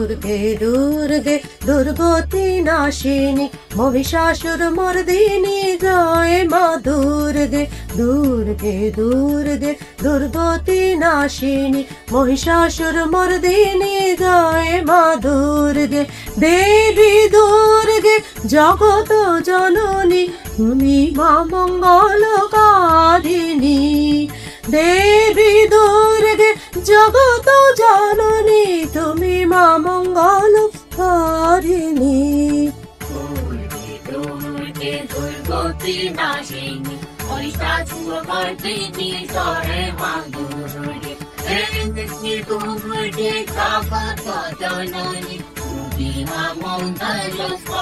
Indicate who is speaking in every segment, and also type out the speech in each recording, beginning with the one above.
Speaker 1: দুর্গে দুর্গে দুর্গতি নাশিনী মহিষাসুর মর্দিনী জয় মা দুর্গে দুর্গে দুর্গে দুর্গতি নাশিনী মহিষাসুর মর্দিনী জয় মা দুর্গে দেবী দুর্গে জগত জননী তুমি মা মঙ্গলকারিণী দেবী দুর্গে জগত জননী তুমি মা মঙ্গলকারিণী
Speaker 2: দুর্গে দুর্গতি নাশিনী মহিষাসুর মর্দিনী জয় মা দুর্গে দেবী দুর্গে জগত জননী তুমি মা মঙ্গলকারিণী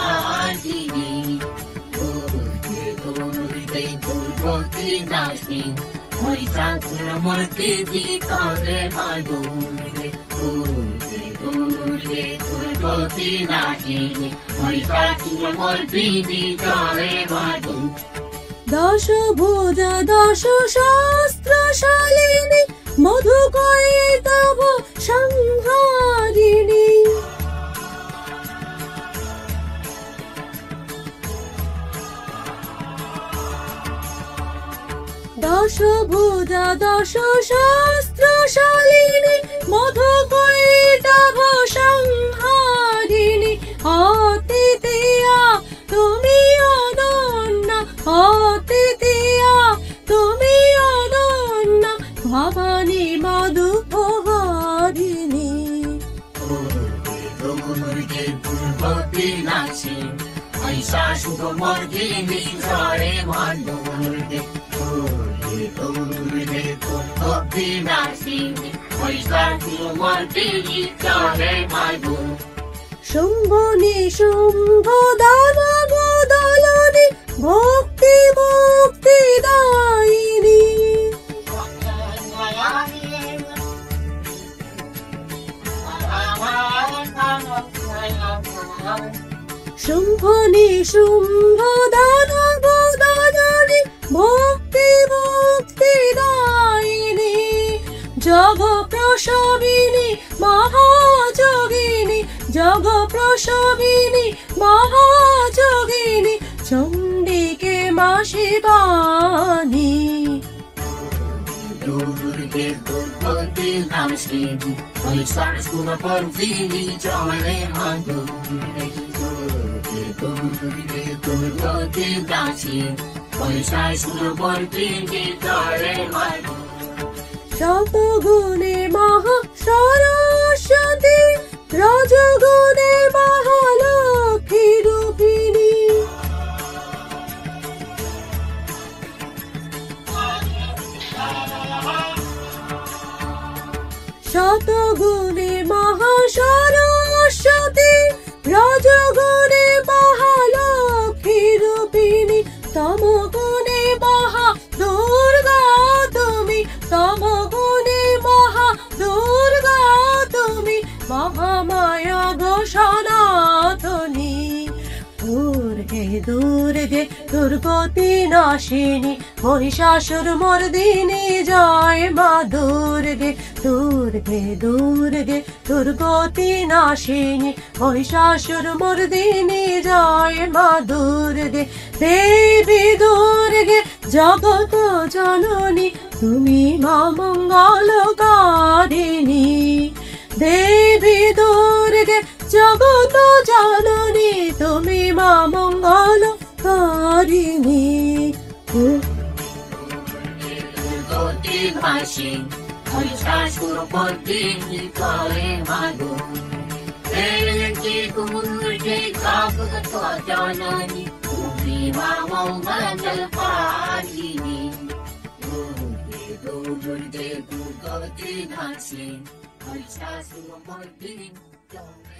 Speaker 2: দুর্গে দুর্গতি নাশিনী মহিষাসুর মর্দিনী জয় মা দুর্গে দুর্গে দুর্গে দুর্গতি নাশিনী মহিষাসুর মর্দিনী জয় মা দুর্গে
Speaker 1: দশ ভুজা দশ সহস্রশালিনী মধুকৈতব সংহারিণী দশ ভুজা দশ সহস্রশালিনী মধুকৈতব সংহারিণী অতিথিয়া তুমি অনন্যা অতিথিয়া তুমি অনন্যা ভবানী মধুকহারিণী
Speaker 2: দুর্গে দুর্গতি নাশিনী মহিষাসুর মর্দিনী জয় মা দুর্গে দুর্গে দুর্গতি নাশিনী মহিষাসুর মর্দিনী জয় মা দুর্গে
Speaker 1: শুম্ভ নিশুম্ভ দানব দলনী ভক্তি মুক্তি দায়িনী শুম্ভ নিশুম্ভ দানব দলনী ভক্তি মুক্তি দায়িনী জগ প্রসবিনী মহাযোগিনী জগ প্রসবিনী মহাযোগিনী চণ্ডিকে মা শিবানী
Speaker 2: দুর্গে দুর্গতি নাশিনী মহিষাসুর মর্দিনী জয় মা দুর্গে দুর্গে দুর্গতি নাশিনী মহিষাসুর মর্দিনী জয় মা
Speaker 1: শতগুণে মহা সরস্বতী রজগুণে মহালক্ষ্মী রূপিণী শতগুণে মহা সরস্বতী রজগুণে মহালক্ষ্মী রূপিণী তমগুণে মহা দুর্গা তুমি তমগুণে মহা দুর্গা তুমি মহামায়া গো সনাতনী দুর্গে দুর্গে দুর্গতি নাশিনী মহিষাসুর মর্দিনী জয় মা দুর্গে দুর্গে দুর্গে দুর্গতি নাশিনী মহিষাসুর মর্দিনী জয় মা দুর্গে দেবী দুর্গে জগত জননী তুমি মা মঙ্গলকারিণী দেবী দুর্গে জগত জননী তুমি মা মঙ্গলকারিণী
Speaker 2: দুর্গতি নাশিনী মহিষাসুর মর্দিনী জয় মা দুর্গে দুর্গে জগত জননী তুমি মা মঙ্গলকারিণী দুর্গে দুর্গতি নাশিনী মহিষাসুর মর্দিনী জয়